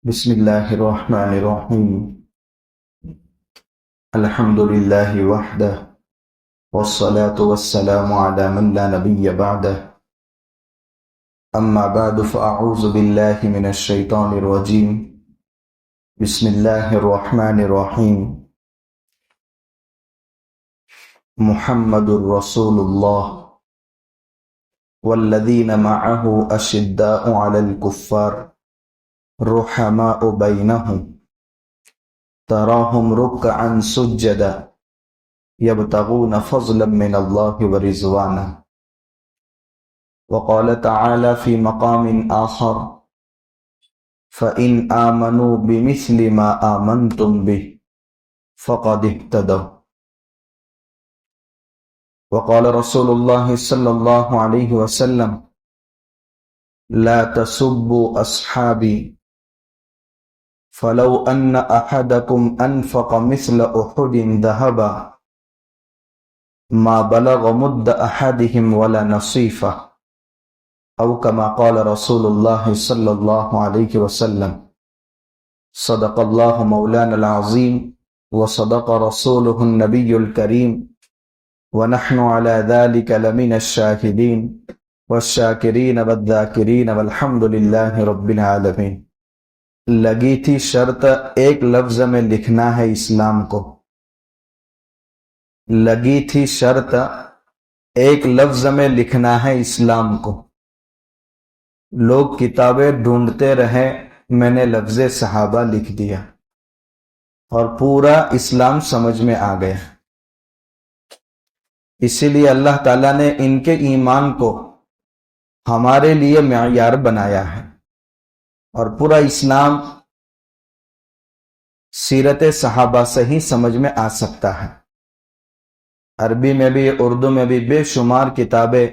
بسم اللہ الرحمن الرحیم الحمد للہ وحدہ والصلاة والسلام على من لا نبی بعدہ اما بعد فاعوذ باللہ من الشیطان الرجیم بسم اللہ الرحمن الرحیم محمد رسول اللہ والذین معه اشداء علی الکفار رحماء بینہم تراہم رکعا سجدا یبتغون فضلا من اللہ ورضوانا وقال تعالی فی مقام آخر فإن آمنوا بمثل ما آمنتم به فقد اهتدوا وقال رسول اللہ صلی اللہ علیہ وسلم لا تسبوا اصحابی فلو ان احدکم انفق مثل احد ذهبا ما بلغ مد احدهم ولا نصیفہ او کما قال رسول اللہ صلی اللہ علیہ وسلم صدق اللہ مولانا العظیم وصدق رسولہ النبی الکریم ونحن على ذلك لمن الشاہدین والشاکرین والذاکرین والحمد للہ رب العالمین۔ لگی تھی شرط ایک لفظ میں لکھنا ہے اسلام کو، لگی تھی شرط ایک لفظ میں لکھنا ہے اسلام کو۔ لوگ کتابیں ڈھونڈتے رہے، میں نے لفظ صحابہ لکھ دیا اور پورا اسلام سمجھ میں آ گیا۔ اسی لیے اللہ تعالیٰ نے ان کے ایمان کو ہمارے لیے معیار بنایا ہے، اور پورا اسلام سیرت صحابہ سے ہی سمجھ میں آ سکتا ہے۔ عربی میں بھی اردو میں بھی بے شمار کتابیں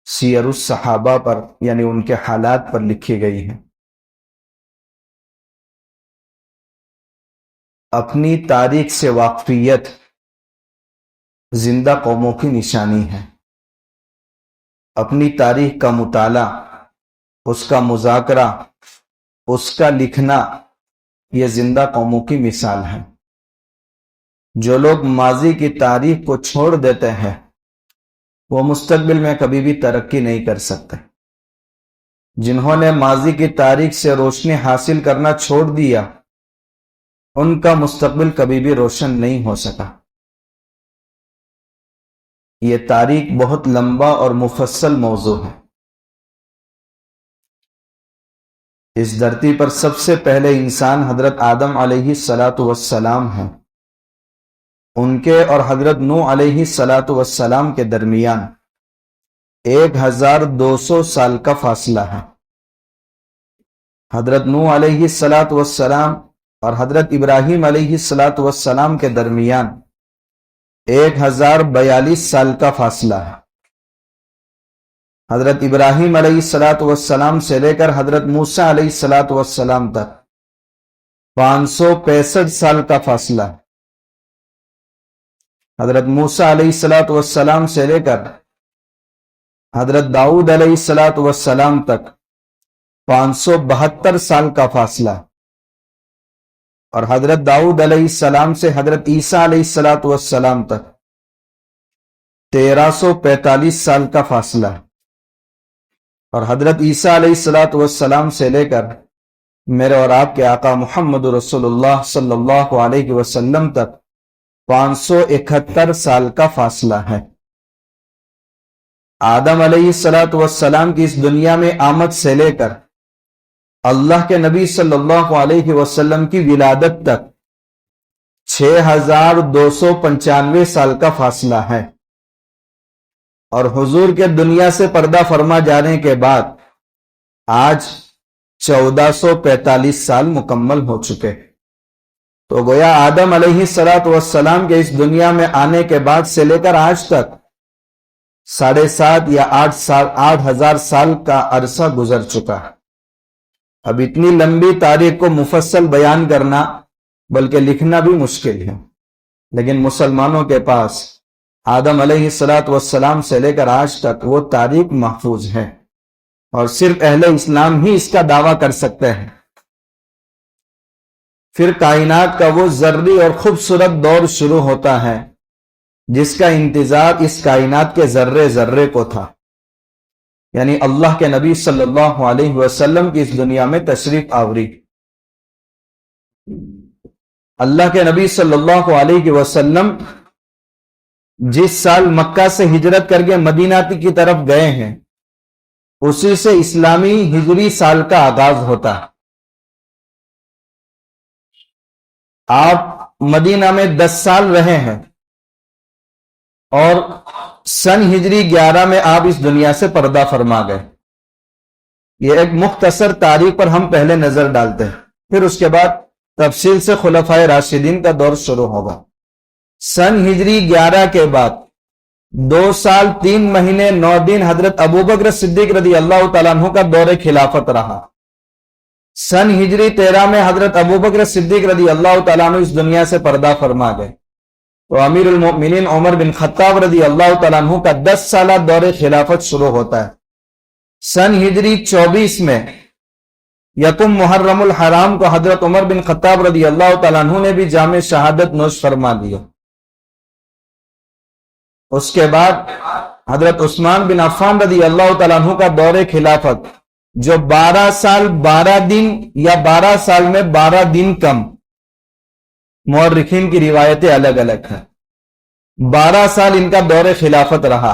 سیر الصحابہ پر یعنی ان کے حالات پر لکھی گئی ہیں۔ اپنی تاریخ سے واقفیت زندہ قوموں کی نشانی ہے۔ اپنی تاریخ کا مطالعہ، اس کا مذاکرہ، اس کا لکھنا، یہ زندہ قوموں کی مثال ہے۔ جو لوگ ماضی کی تاریخ کو چھوڑ دیتے ہیں وہ مستقبل میں کبھی بھی ترقی نہیں کر سکتے۔ جنہوں نے ماضی کی تاریخ سے روشنی حاصل کرنا چھوڑ دیا ان کا مستقبل کبھی بھی روشن نہیں ہو سکا۔ یہ تاریخ بہت لمبا اور مفصل موضوع ہے۔ اس دھرتی پر سب سے پہلے انسان حضرت آدم علیہ السلام ہیں۔ ان کے اور حضرت نوح علیہ السلام کے درمیان 1200 سال کا فاصلہ ہے۔ حضرت نوح علیہ السلام اور حضرت ابراہیم علیہ السلام کے درمیان 1042 سال کا فاصلہ ہے۔ حضرت ابراہیم علیہ السلام سے لے کر حضرت موسیٰ علیہ السلام تک 565 سال کا فاصلہ ہے۔ حضرت موسیٰ علیہ السلام سے لے کر حضرت داؤد علیہ السلام تک 572 سال کا فاصلہ ہے، اور حضرت داؤد علیہ السلام سے حضرت عیسیٰ علیہ السلام تک 1345 سال کا فاصلہ ہے، اور حضرت عیسیٰ علیہ السلام سے لے کر میرے اور آپ کے آقا محمد رسول اللہ صلی اللہ علیہ وسلم تک 571 سال کا فاصلہ ہے۔ آدم علیہ السلام کی اس دنیا میں آمد سے لے کر اللہ کے نبی صلی اللہ علیہ وسلم کی ولادت تک 6295 سال کا فاصلہ ہے، اور حضور کے دنیا سے پردہ فرما جانے کے بعد آج 1445 سال مکمل ہو چکے۔ تو گویا آدم علیہ السلام کے اس دنیا میں آنے کے بعد سے لے کر آج تک 7.5 یا 8,000 سال کا عرصہ گزر چکا ہے۔ اب اتنی لمبی تاریخ کو مفصل بیان کرنا بلکہ لکھنا بھی مشکل ہے، لیکن مسلمانوں کے پاس آدم علیہ السلام سے لے کر آج تک وہ تاریخ محفوظ ہے، اور صرف اہل اسلام ہی اس کا دعویٰ کر سکتے ہیں پھر کائنات کا وہ ذری اور خوبصورت دور شروع ہوتا ہے جس کا انتظار اس کائنات کے ذرے ذرے کو تھا، یعنی اللہ کے نبی صلی اللہ علیہ وسلم کی اس دنیا میں تشریف آوری۔ اللہ کے نبی صلی اللہ علیہ وسلم جس سال مکہ سے ہجرت کر کے مدینہ کی طرف گئے ہیں، اسی سے اسلامی ہجری سال کا آغاز ہوتا ہے۔ آپ مدینہ میں 10 سال رہے ہیں اور سن ہجری 11 میں آپ اس دنیا سے پردہ فرما گئے۔ یہ ایک مختصر تاریخ پر ہم پہلے نظر ڈالتے ہیں، پھر اس کے بعد تفصیل سے خلفائے راشدین کا دور شروع ہوگا۔ سن ہجری 11 کے بعد 2 سال 3 مہینے 9 دن حضرت ابوبکر صدیق رضی اللہ تعالیٰ عنہ کا دور خلافت رہا۔ سن ہجری 13 میں حضرت ابوبکر صدیق رضی اللہ تعالیٰ عنہ اس دنیا سے پردہ فرما گئے، تو امیر المؤمنین عمر بن خطاب رضی اللہ تعالیٰ عنہ کا 10 سالہ دور خلافت شروع ہوتا ہے۔ سن ہجری 24 میں یکم محرم الحرام کو حضرت عمر بن خطاب رضی اللہ تعالیٰ عنہ نے بھی جام شہادت نوش فرما لیا۔ اس کے بعد حضرت عثمان بن عفان رضی اللہ تعالیٰ عنہ کا دور خلافت، جو 12 سال 12 دن یا 12 سال میں 12 دن کم، مورخین کی روایتیں الگ الگ ہیں، 12 سال ان کا دور خلافت رہا۔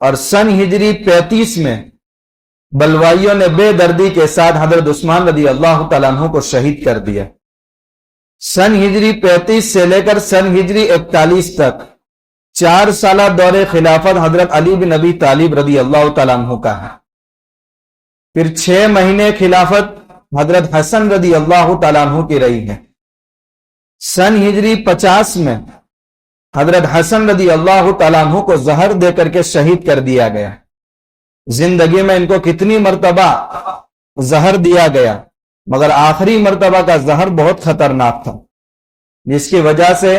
اور سن ہجری 35 میں بلوائیوں نے بے دردی کے ساتھ حضرت عثمان رضی اللہ تعالیٰ عنہ کو شہید کر دیا۔ سن ہجری 35 سے لے کر سن ہجری 41 تک 4 سالہ دور خلافت حضرت علی بن ابی طالب رضی اللہ تعالیٰ عنہ کا ہے۔ پھر 6 مہینے خلافت حضرت حسن رضی اللہ تعالیٰ عنہ کی رہی ہے۔ سن ہجری 50 میں حضرت حسن رضی اللہ تعالیٰ عنہ کو زہر دے کر کے شہید کر دیا گیا۔ زندگی میں ان کو کتنی مرتبہ زہر دیا گیا، مگر آخری مرتبہ کا زہر بہت خطرناک تھا، جس کی وجہ سے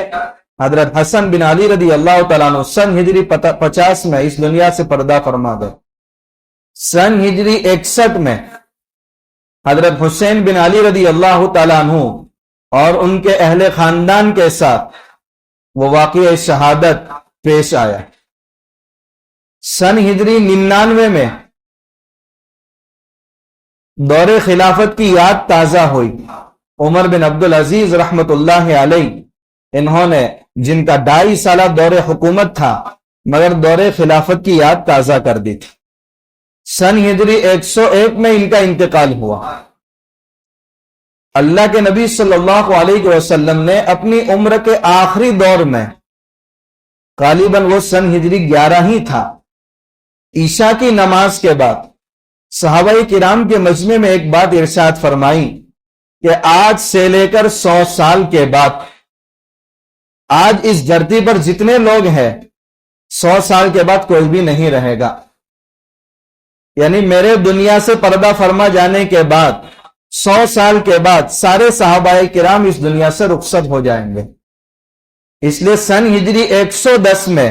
حضرت حسن بن علی رضی اللہ تعالیٰ عنہ سن ہجری 50 میں اس دنیا سے پردہ فرما گئے۔ سن ہجری 61 میں حضرت حسین بن علی رضی اللہ تعالیٰ عنہ اور ان کے اہل خاندان کے ساتھ وہ واقعہ شہادت پیش آیا۔ سن ہجری 99 میں دور خلافت کی یاد تازہ ہوئی۔ عمر بن عبدالعزیز رحمت اللہ علیہ، انہوں نے، جن کا 2.5 سالہ دور حکومت تھا، مگر دور خلافت کی یاد تازہ کر دی تھی۔ سن ہجری 101 میں ان کا انتقال ہوا۔ اللہ کے نبی صلی اللہ علیہ وسلم نے اپنی عمر کے آخری دور میں، غالباً وہ سن ہجری 11 ہی تھا، عشاء کی نماز کے بعد صحابہ کرام کے مجمع میں ایک بات ارشاد فرمائی کہ آج سے لے کر 100 سال کے بعد، آج اس دھرتی پر جتنے لوگ ہیں 100 سال کے بعد کوئی بھی نہیں رہے گا، یعنی میرے دنیا سے پردہ فرما جانے کے بعد 100 سال کے بعد سارے صحابہ کرام اس دنیا سے رخصت ہو جائیں گے۔ اس لیے سن ہجری 110 میں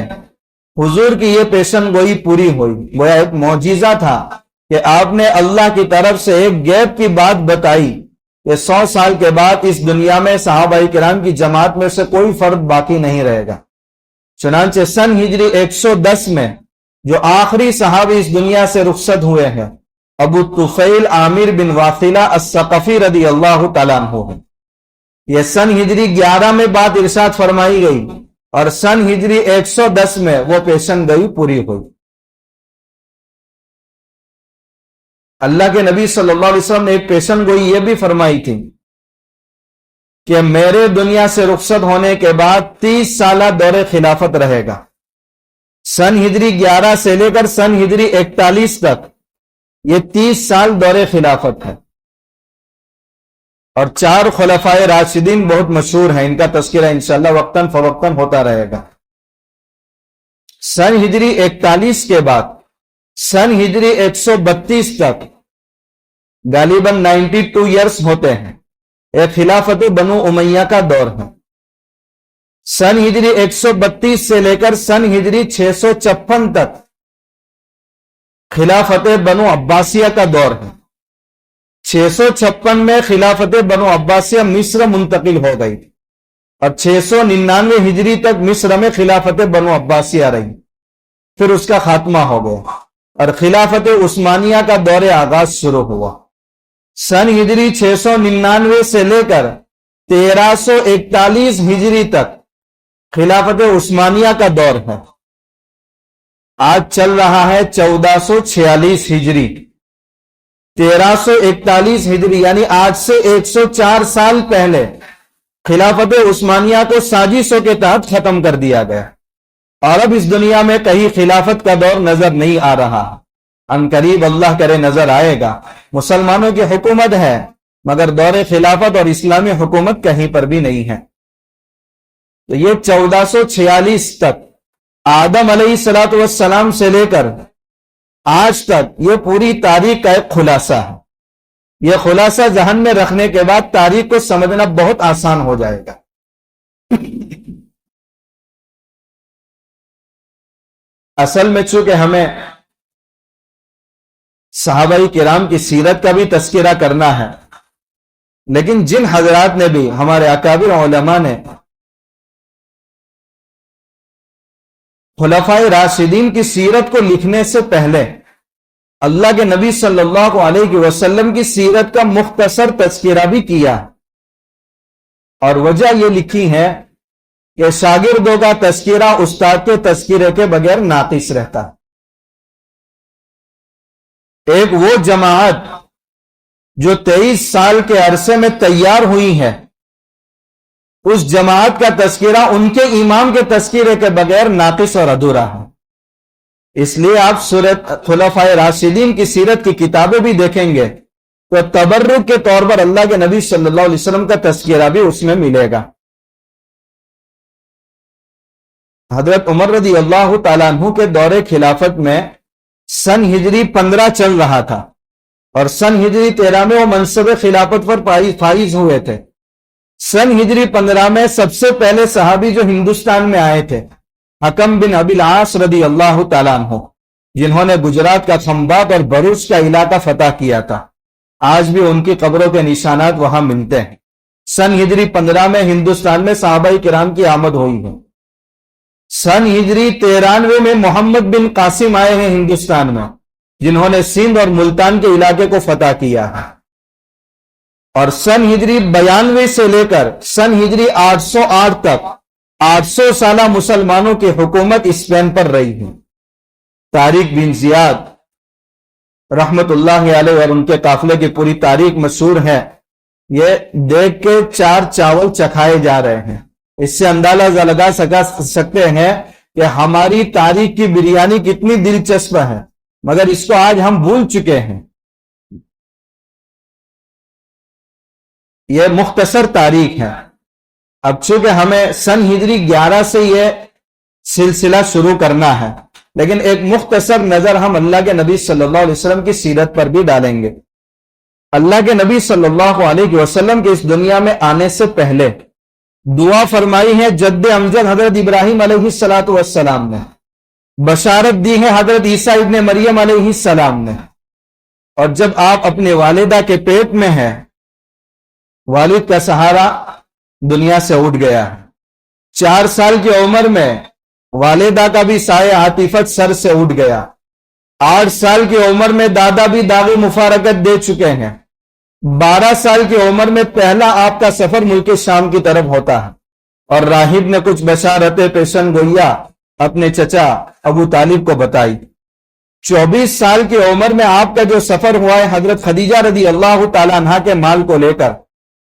حضور کی یہ پیشن گوئی پوری ہوئی۔ وہ ایک معجزہ تھا کہ آپ نے اللہ کی طرف سے ایک غیب کی بات بتائی کہ 100 سال کے بعد اس دنیا میں صحابہ کرام کی جماعت میں سے کوئی فرد باقی نہیں رہے گا۔ چنانچہ سن ہجری 110 میں جو آخری صحابی اس دنیا سے رخصت ہوئے ہیں، ابو طفیل عامر بن واثلہ الثقفی رضی اللہ تعالیٰ عنہ ہیں۔ یہ سن ہجری 11 میں بات ارشاد فرمائی گئی اور سن ہجری 110 میں وہ پیشن گوئی پوری ہوئی۔ اللہ کے نبی صلی اللہ علیہ وسلم نے ایک پیشن گوئی یہ بھی فرمائی تھی کہ میرے دنیا سے رخصت ہونے کے بعد 30 سالہ دور خلافت رہے گا۔ سن ہجری 11 سے لے کر سن ہجری 41 تک یہ 30 سال دور خلافت ہے۔ اور 4 خلفائے راشدین بہت مشہور ہیں، ان کا تذکرہ انشاءاللہ وقتاً فوقتاً ہوتا رہے گا۔ سن ہجری 41 کے بعد سن ہجری 132 تک غالباً 92 ایئرز ہوتے ہیں، ایک خلافت بنو امیہ کا دور ہے۔ سن ہجری 132 سے لے کر سن ہجری 656 تک خلافت بنو عباسیہ کا دور ہے۔ 656 میں خلافت بنو عباسیہ مصر منتقل ہو گئی اور 699 ہجری تک مصر میں خلافت بنو عباسیہ رہی، پھر اس کا خاتمہ ہو گیا اور خلافت عثمانیہ کا دور آغاز شروع ہوا۔ سن ہجری 699 سے لے کر 1341 ہجری تک خلافت عثمانیہ کا دور ہے۔ آج چل رہا ہے 1446 ہجری، 1341 ہجری یعنی آج سے 104 سال پہلے خلافت عثمانیہ کو سازشوں کے تحت ختم کر دیا گیا، اور اب اس دنیا میں کہیں خلافت کا دور نظر نہیں آ رہا۔ ان قریب اللہ کرے نظر آئے گا۔ مسلمانوں کی حکومت ہے مگر دور خلافت اور اسلامی حکومت کہیں پر بھی نہیں ہے۔ تو یہ 1446 تک آدم علیہ السلام سے لے کر آج تک یہ پوری تاریخ کا ایک خلاصہ ہے۔ یہ خلاصہ ذہن میں رکھنے کے بعد تاریخ کو سمجھنا بہت آسان ہو جائے گا۔ اصل میں چونکہ ہمیں صحابہ کرام کی سیرت کا بھی تذکرہ کرنا ہے، لیکن جن حضرات نے بھی، ہمارے اکابر علماء نے خلفائے راشدین کی سیرت کو لکھنے سے پہلے اللہ کے نبی صلی اللہ علیہ وسلم کی سیرت کا مختصر تذکرہ بھی کیا، اور وجہ یہ لکھی ہے کہ شاگردوں کا تذکرہ استاد کے تذکرے کے بغیر ناقص رہتا۔ ایک وہ جماعت جو 23 سال کے عرصے میں تیار ہوئی ہے، اس جماعت کا تذکرہ ان کے امام کے تذکرے کے بغیر ناقص اور ادھورا ہے۔ اس لیے آپ سورۃ خلفائے راشدین کی سیرت کی کتابیں بھی دیکھیں گے تو تبرک کے طور پر اللہ کے نبی صلی اللہ علیہ وسلم کا تذکرہ بھی اس میں ملے گا۔ حضرت عمر رضی اللہ تعالیٰ عنہ کے دور خلافت میں سن ہجری 15 چل رہا تھا، اور سن ہجری 13 میں وہ منصب خلافت پر فائز ہوئے تھے۔ سن ہجری 15 میں سب سے پہلے صحابی جو ہندوستان میں آئے تھے حکم بن ابی العاص رضی اللہ تعالیٰ عنہ، جنہوں نے گجرات کا کھمبات اور بروچ کا علاقہ فتح کیا تھا۔ آج بھی ان کی قبروں کے نشانات وہاں ملتے ہیں۔ سن ہجری 15 میں ہندوستان میں صحابہ کرام کی آمد ہوئی ہے۔ سن ہجری 93 میں محمد بن قاسم آئے ہیں ہندوستان میں، جنہوں نے سندھ اور ملتان کے علاقے کو فتح کیا ہے۔ اور سن ہجری 92 سے لے کر سن ہجری 808 تک 800 سالہ مسلمانوں کی حکومت اسپین پر رہی ہے۔ طارق بن زیاد رحمت اللہ علیہ اور ان کے قافلے کی پوری تاریخ مشہور ہے۔ یہ دیکھ کے چار چاول چکھائے جا رہے ہیں، اس سے اندازہ لگا سکتے ہیں کہ ہماری تاریخ کی بریانی کتنی دلچسپ ہے، مگر اس کو آج ہم بھول چکے ہیں۔ یہ مختصر تاریخ ہے۔ اب چونکہ ہمیں سن ہجری 11 سے یہ سلسلہ شروع کرنا ہے، لیکن ایک مختصر نظر ہم اللہ کے نبی صلی اللہ علیہ وسلم کی سیرت پر بھی ڈالیں گے۔ اللہ کے نبی صلی اللہ علیہ وسلم کے اس دنیا میں آنے سے پہلے دعا فرمائی ہے جد امجد حضرت ابراہیم علیہ السلام نے، بشارت دی ہے حضرت عیسیٰ ابن مریم علیہ السلام نے، اور جب آپ اپنے والدہ کے پیٹ میں ہیں، والد کا سہارا دنیا سے اٹھ گیا ہے۔ 4 سال کی عمر میں والدہ کا بھی سایہ عاطفت سر سے اٹھ گیا۔ 8 سال کی عمر میں دادا بھی داغی مفارقت دے چکے ہیں۔ 12 سال کی عمر میں پہلا آپ کا سفر ملک شام کی طرف ہوتا ہے، اور راہب نے کچھ بشارتیں پیشن گوئیاں اپنے چچا ابو طالب کو بتائی۔ 24 سال کی عمر میں آپ کا جو سفر ہوا ہے حضرت خدیجہ رضی اللہ تعالیٰ عنہ کے مال کو لے کر،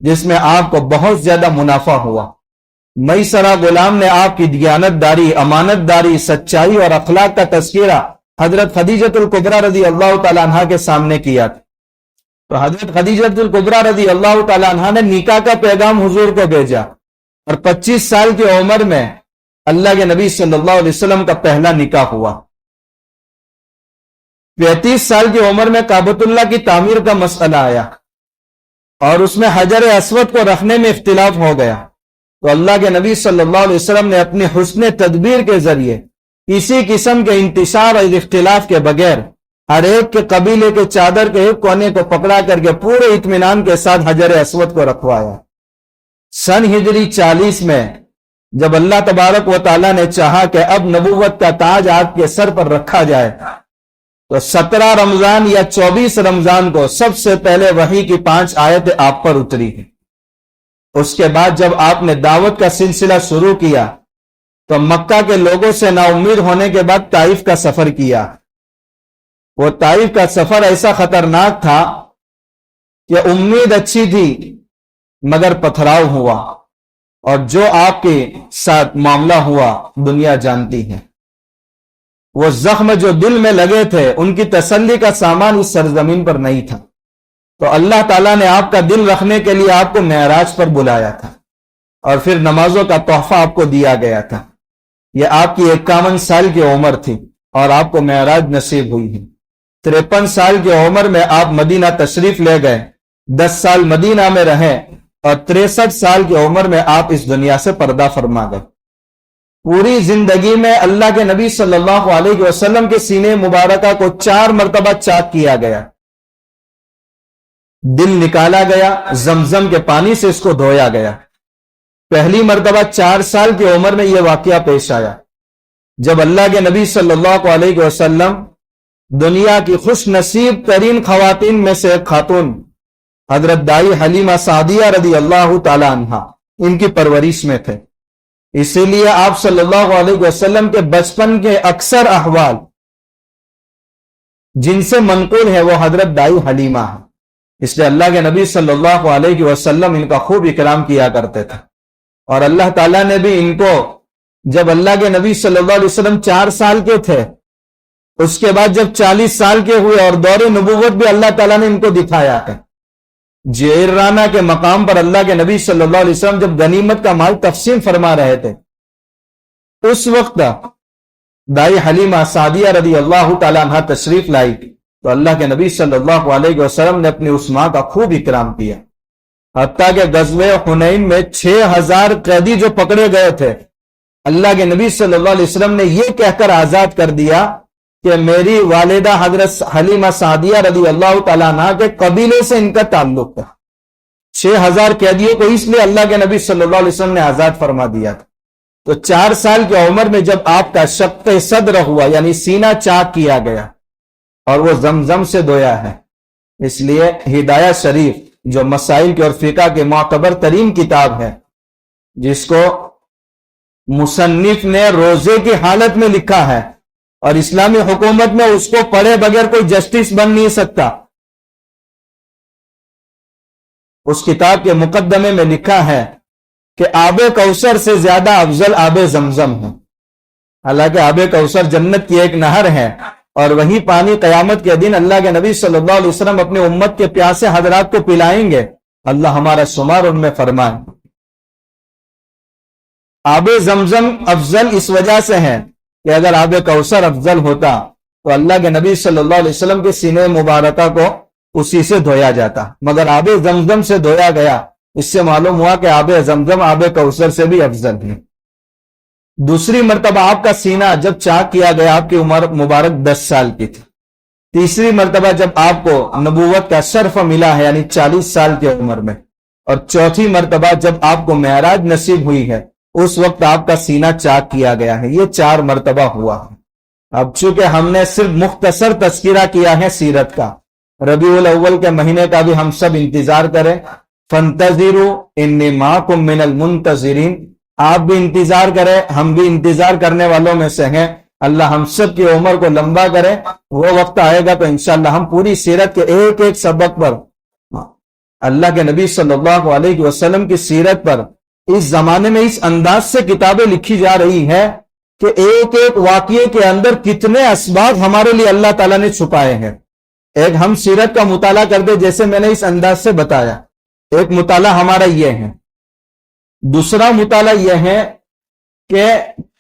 جس میں آپ کو بہت زیادہ منافع ہوا۔ میسرہ غلام نے آپ کی دیانت داری، امانت داری، سچائی اور اخلاق کا تذکرہ حضرت خدیجہ الکبریٰ رضی اللہ تعالیٰ عنہ کے سامنے کیا تھا۔ تو حضرت خدیجہ الکبریٰ رضی اللہ تعالیٰ عنہ نے نکاح کا پیغام حضور کو بھیجا، اور 25 سال کی عمر میں اللہ کے نبی صلی اللہ علیہ وسلم کا پہلا نکاح ہوا۔ 35 سال کی عمر میں کعبۃ اللہ کی تعمیر کا مسئلہ آیا، اور اس میں حجر اسود کو رکھنے میں اختلاف ہو گیا، تو اللہ کے نبی صلی اللہ علیہ وسلم نے اپنی حسن تدبیر کے ذریعے کسی قسم کے انتشار اور اختلاف کے بغیر ہر ایک کے قبیلے کے چادر کے ایک کونے کو پکڑا کر کے پورے اطمینان کے ساتھ حجر اسود کو رکھوایا۔ سن ہجری 40 میں جب اللہ تبارک و تعالیٰ نے چاہا کہ اب نبوت کا تاج آپ کے سر پر رکھا جائے تو 17 رمضان یا 24 رمضان کو سب سے پہلے وحی کی 5 آیتیں آپ پر اتری ہیں۔ اس کے بعد جب آپ نے دعوت کا سلسلہ شروع کیا تو مکہ کے لوگوں سے نا امید ہونے کے بعد طائف کا سفر کیا۔ وہ طائف کا سفر ایسا خطرناک تھا کہ امید اچھی تھی مگر پتھراؤ ہوا، اور جو آپ کے ساتھ معاملہ ہوا دنیا جانتی ہے۔ وہ زخم جو دل میں لگے تھے ان کی تسلی کا سامان اس سرزمین پر نہیں تھا، تو اللہ تعالیٰ نے آپ کا دل رکھنے کے لیے آپ کو معراج پر بلایا تھا، اور پھر نمازوں کا تحفہ آپ کو دیا گیا تھا۔ یہ آپ کی 51 سال کی عمر تھی اور آپ کو معراج نصیب ہوئی ہے۔ 53 سال کی عمر میں آپ مدینہ تشریف لے گئے، 10 سال مدینہ میں رہے، اور 63 سال کی عمر میں آپ اس دنیا سے پردہ فرما گئے۔ پوری زندگی میں اللہ کے نبی صلی اللہ علیہ وسلم کے سینے مبارکہ کو 4 مرتبہ چاک کیا گیا، دل نکالا گیا، زمزم کے پانی سے اس کو دھویا گیا۔ پہلی مرتبہ 4 سال کی عمر میں یہ واقعہ پیش آیا جب اللہ کے نبی صلی اللہ علیہ وسلم دنیا کی خوش نصیب ترین خواتین میں سے ایک خاتون حضرت دائی حلیمہ سعدیہ رضی اللہ تعالی عنہا ان کی پرورش میں تھے۔ اسی لیے آپ صلی اللہ علیہ وسلم کے بچپن کے اکثر احوال جن سے منقول ہے وہ حضرت دائی حلیمہ ہے، اس لیے اللہ کے نبی صلی اللہ علیہ وسلم ان کا خوب اکرام کیا کرتے تھے۔ اور اللہ تعالیٰ نے بھی ان کو جب اللہ کے نبی صلی اللہ علیہ وسلم 4 سال کے تھے، اس کے بعد جب 40 سال کے ہوئے اور دور نبوت بھی اللہ تعالیٰ نے ان کو دکھایا ہے۔ جیرانہ کے مقام پر اللہ کے نبی صلی اللہ علیہ وسلم جب غنیمت کا مال تقسیم فرما رہے تھے، اس وقت دائی حلیمہ سعدیہ رضی اللہ تعالیٰ عنہ تشریف لائی تو اللہ کے نبی صلی اللہ علیہ وسلم نے اپنی اس ماں کا خوب اکرام کیا، حتیٰ کہ غزوہ حنین میں 6000 قیدی جو پکڑے گئے تھے، اللہ کے نبی صلی اللہ علیہ وسلم نے یہ کہہ کر آزاد کر دیا کہ میری والدہ حضرت حلیمہ سعدیہ رضی اللہ تعالیٰ عنہ کے قبیلے سے ان کا تعلق تھا۔ 6000 قیدیوں کو اس لیے اللہ کے نبی صلی اللہ علیہ وسلم نے آزاد فرما دیا تھا۔ تو 4 سال کی عمر میں جب آپ کا شق صدر ہوا یعنی سینہ چاک کیا گیا اور وہ زمزم سے دھویا ہے، اس لیے ہدایہ شریف جو مسائل کے اور فقہ کے معتبر ترین کتاب ہے، جس کو مصنف نے روزے کی حالت میں لکھا ہے اور اسلامی حکومت میں اس کو پڑھے بغیر کوئی جسٹس بن نہیں سکتا، اس کتاب کے مقدمے میں لکھا ہے کہ آب کوثر سے زیادہ افضل آب زمزم ہے۔ حالانکہ آب کوثر جنت کی ایک نہر ہے، اور وہی پانی قیامت کے دن اللہ کے نبی صلی اللہ علیہ وسلم اپنے امت کے پیاسے حضرات کو پلائیں گے، اللہ ہمارا شمار ان میں فرمائے۔ آب زمزم افضل اس وجہ سے ہے کہ اگر آب کوثر افضل ہوتا تو اللہ کے نبی صلی اللہ علیہ وسلم کے سینے مبارکہ کو اسی سے دھویا جاتا، مگر آب زمزم سے دھویا گیا، اس سے معلوم ہوا کہ آب زمزم آب کوثر سے بھی افضل ہے۔ دوسری مرتبہ آپ کا سینہ جب چاک کیا گیا آپ کی عمر مبارک 10 سال کی تھی۔ تیسری مرتبہ جب آپ کو نبوت کا شرف ملا ہے یعنی 40 سال کی عمر میں، اور چوتھی مرتبہ جب آپ کو معراج نصیب ہوئی ہے اس وقت آپ کا سینہ چاک کیا گیا ہے۔ یہ 4 مرتبہ ہوا ہے۔ اب چونکہ ہم نے صرف مختصر تذکرہ کیا ہے سیرت کا، ربیع الاول کے مہینے کا بھی ہم سب انتظار کریں۔ فانتظروا انی معکم من المنتظرین، آپ بھی انتظار کریں، ہم بھی انتظار کرنے والوں میں سے ہیں۔ اللہ ہم سب کی عمر کو لمبا کرے، وہ وقت آئے گا تو انشاءاللہ ہم پوری سیرت کے ایک ایک سبق پر، اللہ کے نبی صلی اللہ علیہ وسلم کی سیرت پر اس زمانے میں اس انداز سے کتابیں لکھی جا رہی ہے کہ ایک ایک واقعے کے اندر کتنے اسباب ہمارے لیے اللہ تعالیٰ نے چھپائے ہیں۔ ایک ہم سیرت کا مطالعہ کر دے جیسے میں نے اس انداز سے بتایا، ایک مطالعہ ہمارا یہ ہے۔ دوسرا مطالعہ یہ ہے کہ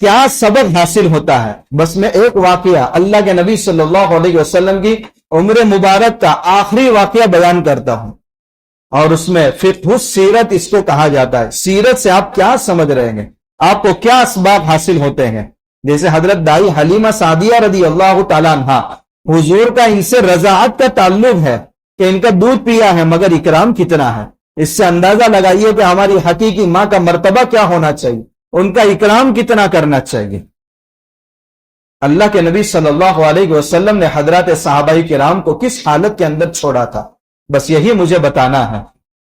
کیا سبق حاصل ہوتا ہے۔ بس میں ایک واقعہ اللہ کے نبی صلی اللہ علیہ وسلم کی عمر مبارک کا آخری واقعہ بیان کرتا ہوں، اور اس میں فقہ سیرت اس کو کہا جاتا ہے۔ سیرت سے آپ کیا سمجھ رہے ہیں، آپ کو کیا اسباب حاصل ہوتے ہیں۔ جیسے حضرت دائی حلیمہ سعدیہ رضی اللہ تعالیٰ عنہ حضور کا ان سے رضاعت کا تعلق ہے کہ ان کا دودھ پیا ہے مگر اکرام کتنا ہے. اس سے اندازہ لگائیے کہ ہماری حقیقی ماں کا مرتبہ کیا ہونا چاہیے، ان کا اکرام کتنا کرنا چاہیے. اللہ کے نبی صلی اللہ علیہ وسلم نے حضرات صحابہ کرام کو کس حالت کے اندر چھوڑا تھا، بس یہی مجھے بتانا ہے.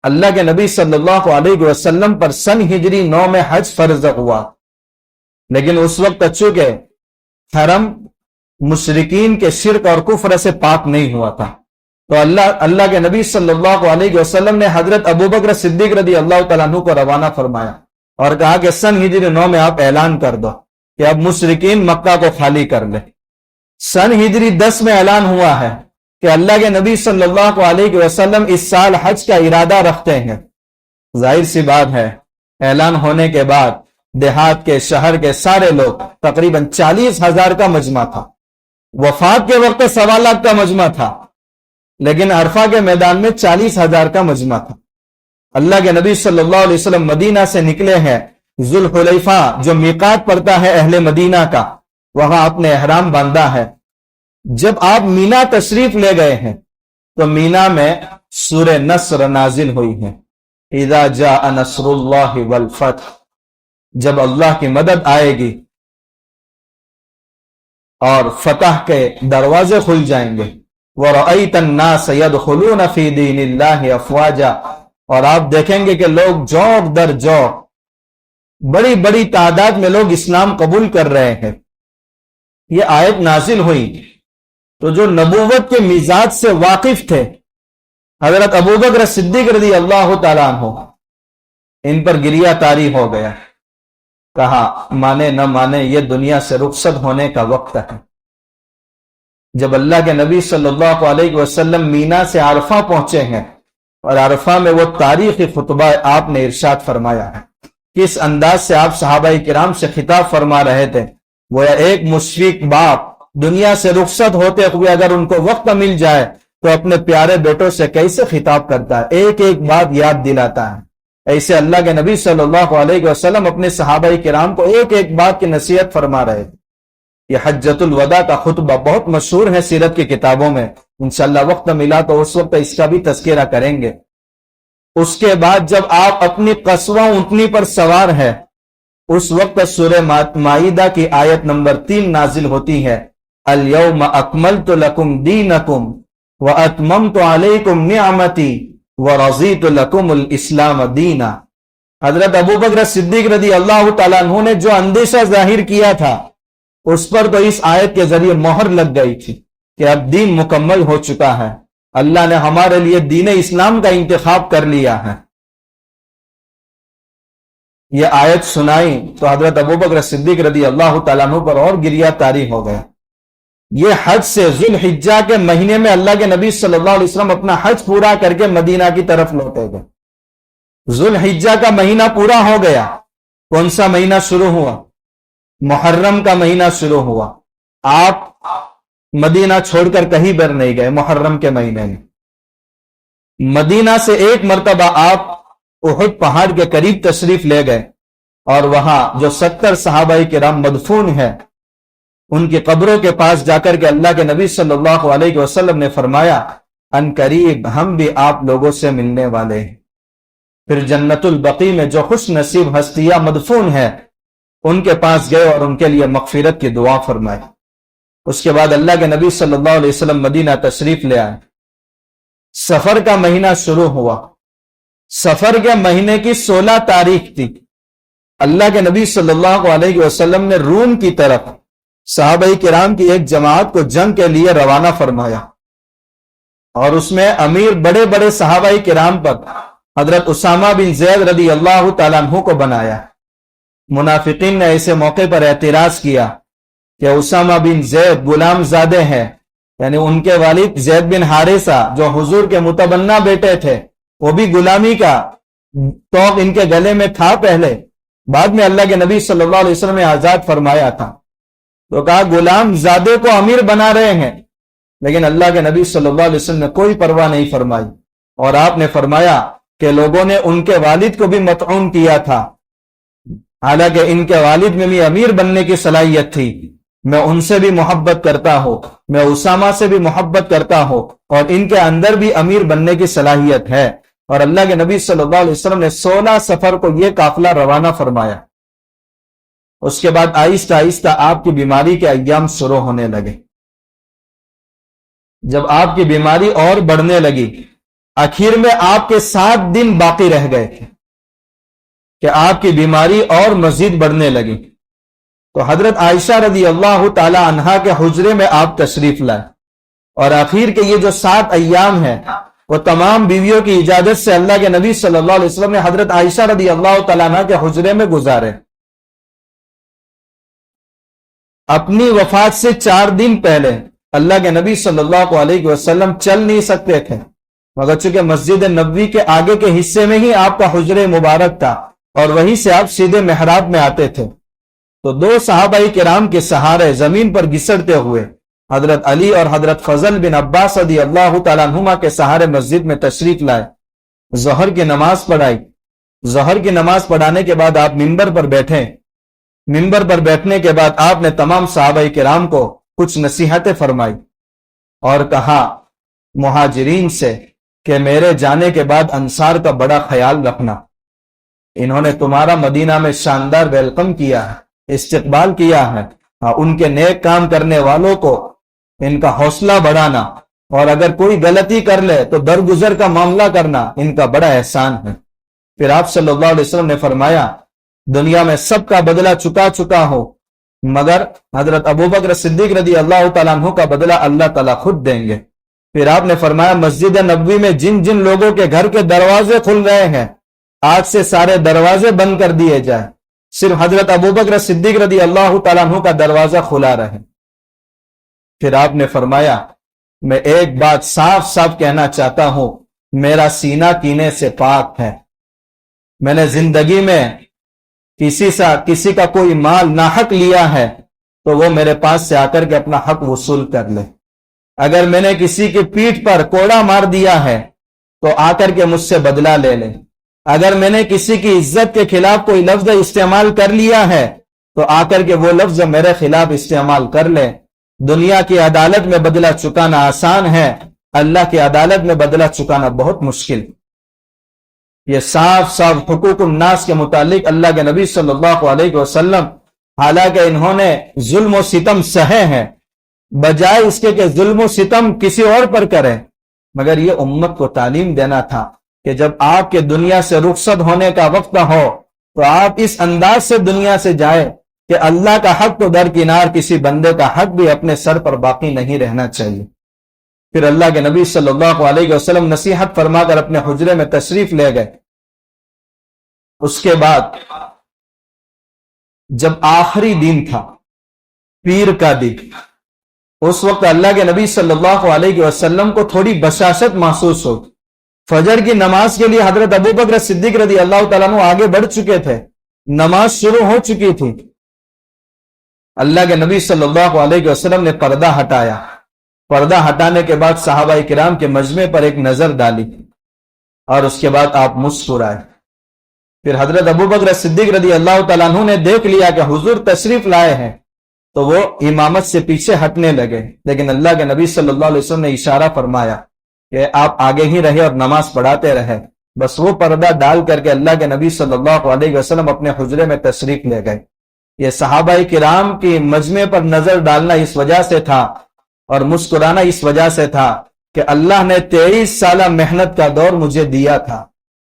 اللہ کے نبی صلی اللہ علیہ وسلم پر سن ہجری 9 میں حج فرض ہوا، لیکن اس وقت چونکہ حرم مشرکین کے شرک اور کفر سے پاک نہیں ہوا تھا، تو اللہ کے نبی صلی اللہ علیہ وسلم نے حضرت ابوبکر صدیق رضی اللہ تعالیٰ عنہ کو روانہ فرمایا اور کہا کہ سن ہجری 9 میں آپ اعلان کر دو کہ اب مشرکین مکہ کو خالی کر لیں. سن ہجری 10 میں اعلان ہوا ہے کہ اللہ کے نبی صلی اللہ علیہ وسلم اس سال حج کا ارادہ رکھتے ہیں. ظاہر سی بات ہے اعلان ہونے کے بعد دیہات کے شہر کے سارے لوگ، تقریباً 40,000 کا مجمع تھا. وفات کے وقت 1.25 لاکھ کا مجمع تھا، لیکن عرفہ کے میدان میں 40,000 کا مجمع تھا. اللہ کے نبی صلی اللہ علیہ وسلم مدینہ سے نکلے ہیں. ذوالحلیفہ جو میقات پڑتا ہے اہل مدینہ کا، وہاں اپنے احرام باندھا ہے. جب آپ مینا تشریف لے گئے ہیں تو مینا میں سورہ نصر نازل ہوئی ہے. اذا جاء نصر اللہ والفتح، جب اللہ کی مدد آئے گی اور فتح کے دروازے کھل جائیں گے. وَرَأَيْتَ النَّاسَ يَدْخُلُونَ فِي دِينِ اللَّهِ أَفْوَاجًا، اور آپ دیکھیں گے کہ لوگ جوق در جوق، بڑی بڑی تعداد میں لوگ اسلام قبول کر رہے ہیں. یہ آیت نازل ہوئی تو جو نبوت کے مزاج سے واقف تھے حضرت ابوبکر صدیق رضی اللہ تعالیٰ عنہ، ان پر گریہ طاری ہو گیا. کہا مانے نہ مانے یہ دنیا سے رخصت ہونے کا وقت ہے. جب اللہ کے نبی صلی اللہ علیہ وسلم مینا سے عرفہ پہنچے ہیں اور عرفہ میں وہ تاریخی خطبہ آپ نے ارشاد فرمایا ہے، کس انداز سے آپ صحابہ کرام سے خطاب فرما رہے تھے. وہ ایک مشفق باپ دنیا سے رخصت ہوتے ہوئے اگر ان کو وقت مل جائے تو اپنے پیارے بیٹوں سے کیسے خطاب کرتا ہے، ایک ایک بات یاد دلاتا ہے. ایسے اللہ کے نبی صلی اللہ علیہ وسلم اپنے صحابہ کرام کو ایک ایک بات کی نصیحت فرما رہے تھے. یہ حجۃ الوداع کا خطبہ بہت مشہور ہے سیرت کی کتابوں میں، انشاءاللہ وقت ملا تو اس وقت اس کا بھی تذکرہ کریں گے. اس کے بعد جب آپ اپنی قصوہ اونٹنی پر سوار ہے، اس وقت سورہ مائدہ کی آیت نمبر 3 نازل ہوتی ہے. الیوم اکملت لکم دینکم واتممت علیکم نعمتی ورضیت لکم الاسلام دینا. حضرت ابوبکر صدیق رضی اللہ تعالیٰ عنہ نے جو اندیشہ ظاہر کیا تھا اس پر تو اس آیت کے ذریعے مہر لگ گئی تھی کہ اب دین مکمل ہو چکا ہے، اللہ نے ہمارے لیے دین اسلام کا انتخاب کر لیا ہے. یہ آیت سنائی تو حضرت ابوبکر صدیق رضی اللہ تعالیٰ عنہ پر اور گریہ طاری ہو گیا. یہ حج سے ذوالحجہ کے مہینے میں اللہ کے نبی صلی اللہ علیہ وسلم اپنا حج پورا کر کے مدینہ کی طرف لوٹے گئے. ذوالحجہ کا مہینہ پورا ہو گیا. کون سا مہینہ شروع ہوا؟ محرم کا مہینہ شروع ہوا. آپ مدینہ چھوڑ کر کہیں بر نہیں گئے. محرم کے مہینے میں مدینہ سے ایک مرتبہ آپ احد پہاڑ کے قریب تشریف لے گئے اور وہاں جو 70 صحابہ کرام مدفون ہیں ان کی قبروں کے پاس جا کر کے اللہ کے نبی صلی اللہ علیہ وسلم نے فرمایا ان قریب ہم بھی آپ لوگوں سے ملنے والے ہیں. پھر جنت البقیع میں جو خوش نصیب ہستیاں مدفون ہیں ان کے پاس گئے اور ان کے لیے مغفرت کی دعا فرمائی. اس کے بعد اللہ کے نبی صلی اللہ علیہ وسلم مدینہ تشریف لے آئے. سفر کا مہینہ شروع ہوا. سفر کے مہینے کی 16 تاریخ تھی. اللہ کے نبی صلی اللہ علیہ وسلم نے روم کی طرف صحابہ کرام کی ایک جماعت کو جنگ کے لیے روانہ فرمایا اور اس میں امیر بڑے بڑے صحابہ کرام پر حضرت اسامہ بن زید رضی اللہ تعالیٰ عنہ کو بنایا. منافقین نے ایسے موقع پر اعتراض کیا کہ اسامہ بن زید غلام زادے ہیں، یعنی ان کے والد زید بن حارثہ جو حضور کے متبنہ بیٹے تھے وہ بھی غلامی کا توق ان کے گلے میں تھا پہلے، بعد میں اللہ کے نبی صلی اللہ علیہ وسلم نے آزاد فرمایا تھا. تو کہا غلام زادے کو امیر بنا رہے ہیں، لیکن اللہ کے نبی صلی اللہ علیہ وسلم نے کوئی پرواہ نہیں فرمائی اور آپ نے فرمایا کہ لوگوں نے ان کے والد کو بھی مطعون کیا تھا، حالانکہ ان کے والد میں بھی امیر بننے کی صلاحیت تھی، میں ان سے بھی محبت کرتا ہوں، میں اسامہ سے بھی محبت کرتا ہوں، اور ان کے اندر بھی امیر بننے کی صلاحیت ہے۔ اور اللہ کے نبی صلی اللہ علیہ وسلم نے 16 سفر کو یہ قافلہ روانہ فرمایا۔ اس کے بعد آہستہ آہستہ آپ کی بیماری کے ایام شروع ہونے لگے۔ جب آپ کی بیماری اور بڑھنے لگی، آخر میں آپ کے 7 دن باقی رہ گئے تھے کہ آپ کی بیماری اور مزید بڑھنے لگی، تو حضرت عائشہ رضی اللہ تعالی عنہا کے حجرے میں آپ تشریف لائے، اور آخر کے یہ جو 7 ایام ہیں وہ تمام بیویوں کی اجازت سے اللہ کے نبی صلی اللہ علیہ وسلم نے حضرت عائشہ رضی اللہ تعالی عنہا کے حجرے میں گزارے۔ اپنی وفات سے 4 دن پہلے اللہ کے نبی صلی اللہ علیہ وسلم چل نہیں سکتے تھے، مگر چونکہ مسجد نبوی کے آگے کے حصے میں ہی آپ کا حجرے مبارک تھا اور وہیں سے آپ سیدھے محراب میں آتے تھے، تو 2 صحابہ کرام کے سہارے زمین پر گھسڑتے ہوئے حضرت علی اور حضرت فضل بن عباس رضی اللہ تعالیٰ عنہما کے سہارے مسجد میں تشریف لائے، ظہر کی نماز پڑھائی۔ ظہر کی نماز پڑھانے کے بعد آپ منبر پر بیٹھے۔ منبر پر بیٹھنے کے بعد آپ نے تمام صحابہ کرام کو کچھ نصیحتیں فرمائی اور کہا مہاجرین سے کہ میرے جانے کے بعد انصار کا بڑا خیال رکھنا، انہوں نے تمہارا مدینہ میں شاندار ویلکم کیا ہے، استقبال کیا ہے، ان کے نیک کام کرنے والوں کو ان کا حوصلہ بڑھانا، اور اگر کوئی غلطی کر لے تو درگزر کا معاملہ کرنا ان کا بڑا احسان ہے۔ پھر آپ صلی اللہ علیہ وسلم نے فرمایا دنیا میں سب کا بدلہ چکا ہو، مگر حضرت ابوبکر صدیق رضی اللہ تعالیٰ عنہ کا بدلہ اللہ تعالیٰ خود دیں گے۔ پھر آپ نے فرمایا مسجد نبوی میں جن جن لوگوں کے گھر کے دروازے کھل رہے ہیں آج سے سارے دروازے بند کر دیے جائیں، صرف حضرت ابوبکر صدیق رضی اللہ تعالیٰ عنہ کا دروازہ کھلا رہے۔ پھر آپ نے فرمایا میں ایک بات صاف صاف کہنا چاہتا ہوں، میرا سینہ کینے سے پاک ہے، میں نے زندگی میں کسی کا کوئی مال ناحق لیا ہے تو وہ میرے پاس سے آ کر کے اپنا حق وصول کر لے، اگر میں نے کسی کی پیٹھ پر کوڑا مار دیا ہے تو آ کر کے مجھ سے بدلہ لے لے، اگر میں نے کسی کی عزت کے خلاف کوئی لفظ استعمال کر لیا ہے تو آ کر کے وہ لفظ میرے خلاف استعمال کر لے۔ دنیا کی عدالت میں بدلہ چکانا آسان ہے، اللہ کی عدالت میں بدلہ چکانا بہت مشکل۔ یہ صاف صاف حقوق الناس کے متعلق اللہ کے نبی صلی اللہ علیہ وسلم، حالانکہ انہوں نے ظلم و ستم سہے ہیں، بجائے اس کے کہ ظلم و ستم کسی اور پر کریں، مگر یہ امت کو تعلیم دینا تھا کہ جب آپ کے دنیا سے رخصت ہونے کا وقت ہو تو آپ اس انداز سے دنیا سے جائے کہ اللہ کا حق تو درکنار، کسی بندے کا حق بھی اپنے سر پر باقی نہیں رہنا چاہیے۔ پھر اللہ کے نبی صلی اللہ علیہ وسلم نصیحت فرما کر اپنے حجرے میں تشریف لے گئے۔ اس کے بعد جب آخری دن تھا، پیر کا دن، اس وقت اللہ کے نبی صلی اللہ علیہ وسلم کو تھوڑی بشاشت محسوس ہو۔ فجر کی نماز کے لیے حضرت ابوبکر صدیق رضی اللہ تعالیٰ عنہ آگے بڑھ چکے تھے، نماز شروع ہو چکی تھی۔ اللہ کے نبی صلی اللہ علیہ وسلم نے پردہ ہٹایا، پردہ ہٹانے کے بعد صحابہ کرام کے مجمع پر ایک نظر ڈالی اور اس کے بعد آپ مسکرائے۔ پھر حضرت ابوبکر صدیق رضی اللہ تعالیٰ عنہ نے دیکھ لیا کہ حضور تشریف لائے ہیں تو وہ امامت سے پیچھے ہٹنے لگے، لیکن اللہ کے نبی صلی اللہ علیہ وسلم نے اشارہ فرمایا کہ آپ آگے ہی رہے اور نماز پڑھاتے رہے۔ بس وہ پردہ ڈال کر کے اللہ کے نبی صلی اللہ علیہ وسلم اپنے حجرے میں تشریف لے گئے۔ یہ صحابہ کرام کی مجمع پر نظر ڈالنا اس وجہ سے تھا اور مسکرانا اس وجہ سے تھا کہ اللہ نے 23 سالہ محنت کا دور مجھے دیا تھا،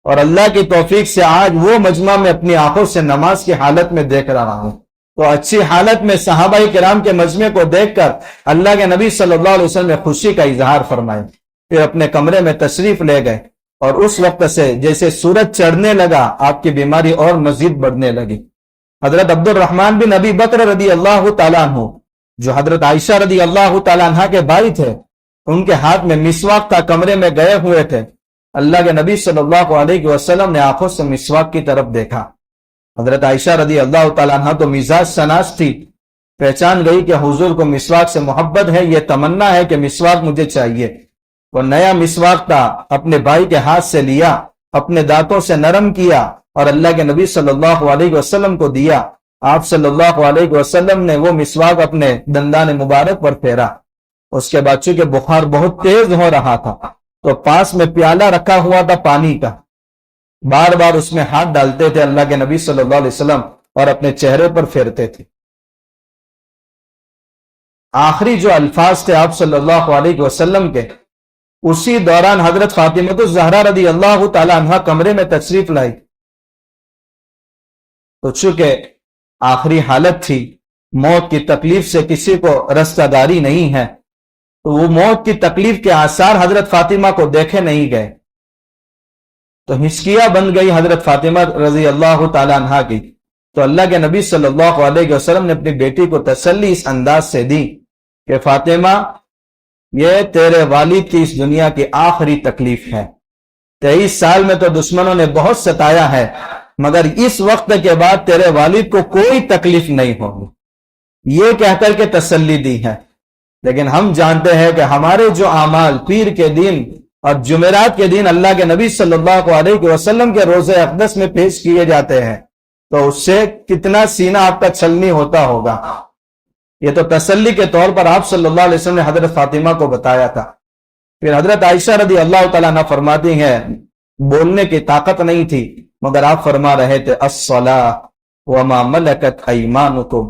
اور اللہ کی توفیق سے آج وہ مجمع میں اپنی آنکھوں سے نماز کی حالت میں دیکھ رہا ہوں۔ تو اچھی حالت میں صحابہ کرام کے مجمع کو دیکھ کر اللہ کے نبی صلی اللہ علیہ وسلم نے خوشی کا اظہار فرمایا۔ پھر اپنے کمرے میں تشریف لے گئے، اور اس وقت سے جیسے سورج چڑھنے لگا آپ کی بیماری اور مزید بڑھنے لگی۔ حضرت عبد الرحمن بن ابی بکر رضی اللہ تعالیٰ عنہ، جو حضرت عائشہ رضی اللہ تعالیٰ عنہ کے بھائی تھے، ان کے ہاتھ میں مسواک تھا، کمرے میں گئے ہوئے تھے۔ اللہ کے نبی صلی اللہ علیہ وسلم نے آنکھوں سے مسواک کی طرف دیکھا۔ حضرت عائشہ رضی اللہ تعالیٰ عنہ تو مزاج شناس تھی، پہچان گئی کہ حضور کو مسواک سے محبت ہے، یہ تمنا ہے کہ مسواک مجھے چاہیے۔ وہ نیا مسواک تھا، اپنے بھائی کے ہاتھ سے لیا، اپنے دانتوں سے نرم کیا اور اللہ کے نبی صلی اللہ علیہ وسلم کو دیا۔ آپ صلی اللہ علیہ وسلم نے وہ مسواک اپنے دندان مبارک پر پھیرا. اس کے بعد چونکہ بخار بہت تیز ہو رہا تھا تو پاس میں پیالہ رکھا ہوا تھا پانی کا، بار بار اس میں ہاتھ ڈالتے تھے اللہ کے نبی صلی اللہ علیہ وسلم اور اپنے چہرے پر پھیرتے تھے. آخری جو الفاظ تھے آپ صلی اللہ علیہ وسلم کے، اسی دوران حضرت فاطمہ الزہرا رضی اللہ تعالی عنہ کمرے میں تشریف لائی. تو چونکہ آخری حالت تھی، موت کی تکلیف سے کسی کو رستہ داری نہیں ہے، تو وہ موت کی تکلیف کے آثار حضرت فاطمہ کو دیکھے نہیں گئے. تو ہچکیاں بن گئی حضرت فاطمہ رضی اللہ تعالی عنہ کی. تو اللہ کے نبی صلی اللہ علیہ وسلم نے اپنی بیٹی کو تسلی اس انداز سے دی کہ فاطمہ، یہ تیرے والد کی اس دنیا کی آخری تکلیف ہے. 23 سال میں تو دشمنوں نے بہت ستایا ہے، مگر اس وقت کے بعد تیرے والد کو کوئی تکلیف نہیں ہوگی، یہ کہہ کر کے تسلی دی ہے. لیکن ہم جانتے ہیں کہ ہمارے جو اعمال پیر کے دن اور جمعرات کے دن اللہ کے نبی صلی اللہ علیہ وسلم کے روزے اقدس میں پیش کیے جاتے ہیں، تو اس سے کتنا سینہ آپ کا چھلنی ہوتا ہوگا. یہ تو تسلی کے طور پر آپ صلی اللہ علیہ وسلم نے حضرت فاطمہ کو بتایا تھا. پھر حضرت عائشہ رضی اللہ تعالیٰ عنہ فرماتی ہیں، بولنے کی طاقت نہیں تھی مگر آپ فرما رہے تھے، الصلاۃ وما ملکت ایمانکم،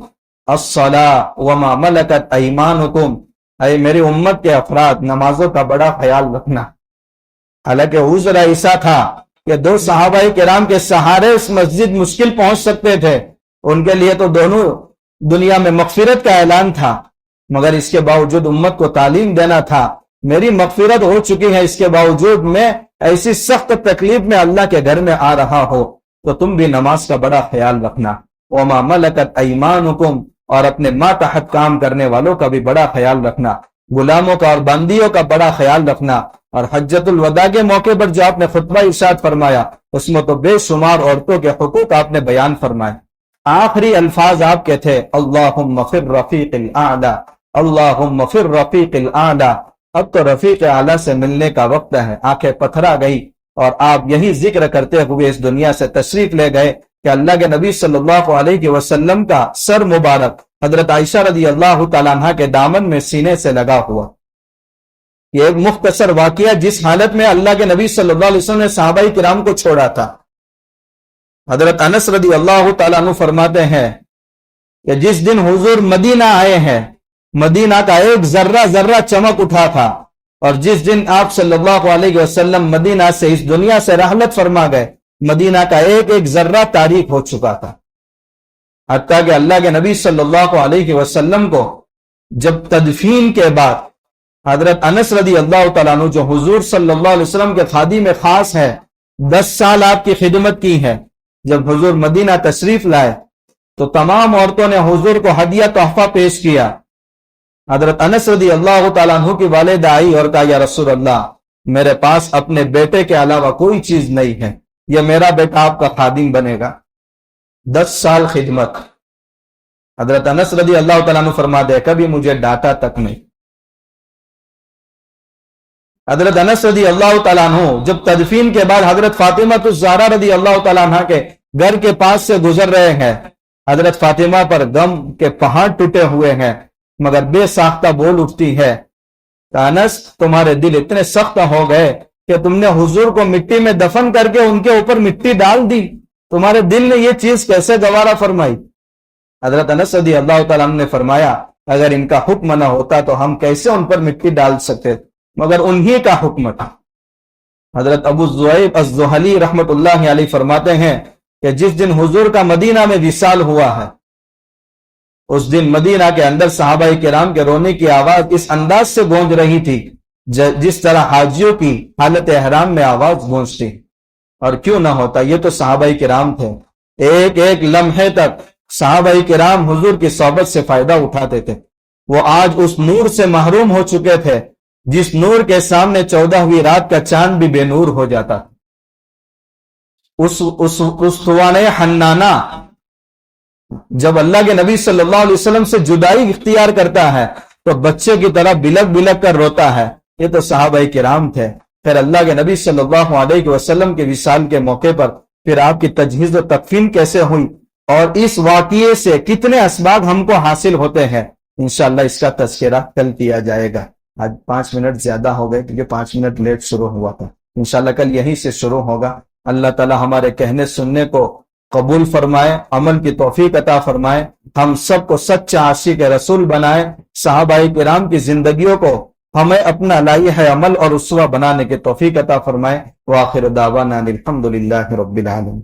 الصلاۃ وما ملکت ایمانکم، اے میری امت کے افراد، نمازوں کا بڑا خیال رکھنا. حالانکہ عذر ایسا تھا کہ 2 صحابہ کرام کے سہارے اس مسجد مشکل پہنچ سکتے تھے، ان کے لیے تو دونوں دنیا میں مغفرت کا اعلان تھا، مگر اس کے باوجود امت کو تعلیم دینا تھا. میری مغفرت ہو چکی ہے، اس کے باوجود میں ایسی سخت تکلیف میں اللہ کے گھر میں آ رہا ہو، تو تم بھی نماز کا بڑا خیال رکھنا. وما ملکت ایمانکم، اور اپنے ماتحت کام کرنے والوں کا بھی بڑا خیال رکھنا، غلاموں کا اور بندیوں کا بڑا خیال رکھنا. اور حجۃ الوداع کے موقع پر جو آپ نے خطبہ ارشاد فرمایا، اس میں تو بے شمار عورتوں کے حقوق آپ نے بیان فرمائے. آخری الفاظ آپ کے تھے، اللہم فی الرفیق الاعلی، اللہم فی الرفیق الاعلی. اب تو رفیق اعلیٰ سے ملنے کا وقت ہے. آنکھیں پتھرا گئی اور آپ یہی ذکر کرتے ہوئے اس دنیا سے تشریف لے گئے کہ اللہ کے نبی صلی اللہ علیہ وسلم کا سر مبارک حضرت عائشہ رضی اللہ تعالیٰ عنہ کے دامن میں سینے سے لگا ہوا. یہ ایک مختصر واقعہ جس حالت میں اللہ کے نبی صلی اللہ علیہ وسلم نے صحابہ کرام کو چھوڑا تھا. حضرت انس رضی اللہ تعالیٰ عنہ فرماتے ہیں کہ جس دن حضور مدینہ آئے ہیں، مدینہ کا ایک ذرہ ذرہ چمک اٹھا تھا، اور جس دن آپ صلی اللہ علیہ وسلم مدینہ سے اس دنیا سے رحلت فرما گئے، مدینہ کا ایک ایک ذرہ تاریک ہو چکا تھا. حتیٰ کہ اللہ کے نبی صلی اللہ علیہ وسلم کو جب تدفین کے بعد حضرت انس رضی اللہ تعالیٰ عنہ جو حضور صلی اللہ علیہ وسلم کے خادم خاص ہے، 10 سال آپ کی خدمت کی ہے، جب حضور مدینہ تشریف لائے تو تمام عورتوں نے حضور کو ہدیہ تحفہ پیش کیا. حضرت انس رضی اللہ تعالیٰ عنہ کی والدہ آئی اور کہا، یا رسول اللہ، میرے پاس اپنے بیٹے کے علاوہ کوئی چیز نہیں ہے، یہ میرا بیٹا آپ کا خادم بنے گا. 10 سال خدمت. حضرت انس رضی اللہ تعالیٰ عنہ فرما دے، کبھی مجھے ڈانٹا تک نہیں. حضرت انس رضی اللہ تعالیٰ عنہ جب تدفین کے بعد حضرت فاطمہ الزہرا رضی اللہ تعالیٰ عنہ کے گھر کے پاس سے گزر رہے ہیں، حضرت فاطمہ پر غم کے پہاڑ ٹوٹے ہوئے ہیں، مگر بے ساختہ بول اٹھتی ہے کہ انس، تمہارے دل اتنے سخت ہو گئے کہ تم نے حضور کو مٹی میں دفن کر کے ان کے اوپر مٹی ڈال دی، تمہارے دل نے یہ چیز کیسے گوارا فرمائی؟ حضرت انس رضی اللہ تعالیٰ عنہ نے فرمایا، اگر ان کا حکم نہ ہوتا تو ہم کیسے ان پر مٹی ڈال سکتے، مگر انہی کا حکم تھا. حضرت ابو زعیب الزحلی رحمت اللہ علیہ فرماتے ہیں کہ جس دن حضور کا مدینہ میں وصال ہوا ہے، اس دن مدینہ کے اندر صحابہ کرام کے رونے کی آواز اس انداز سے گونج رہی تھی جس طرح حاجیوں کی حالت احرام میں آواز گونجتی. اور کیوں نہ ہوتا، یہ تو صحابہ کرام تھے. ایک ایک لمحے تک صحابہ کرام حضور کی صحبت سے فائدہ اٹھاتے تھے. وہ آج اس نور سے محروم ہو چکے تھے جس نور کے سامنے 14ویں رات کا چاند بھی بے نور ہو جاتا تھا. اس توانِ حنانہ جب اللہ کے نبی صلی اللہ علیہ وسلم سے جدائی اختیار کرتا ہے تو بچے کی طرح بلک بلک کر روتا ہے. یہ تو صحابہ کرام تھے. پھر اللہ کے نبی صلی اللہ علیہ وسلم کے وصال کے موقع پر پھر آپ کی تجہیز و تکفین کیسے ہوئی، اور اس واقعے سے کتنے اسباق ہم کو حاصل ہوتے ہیں، انشاءاللہ اس کا تذکرہ کل کیا جائے گا۔ آج 5 منٹ زیادہ ہو گئے کیونکہ 5 منٹ لیٹ شروع ہوا تھا، انشاءاللہ کل یہیں سے شروع ہوگا۔ اللہ تعالی ہمارے کہنے سننے کو قبول فرمائے، عمل کی توفیق عطا فرمائے، ہم سب کو سچا عاشق رسول بنائے، صحابہ کرام کی زندگیوں کو ہمیں اپنا لائحہ عمل اور اسوہ بنانے کی توفیق عطا فرمائے۔ وآخر دعوانا الحمدللہ رب العالمین۔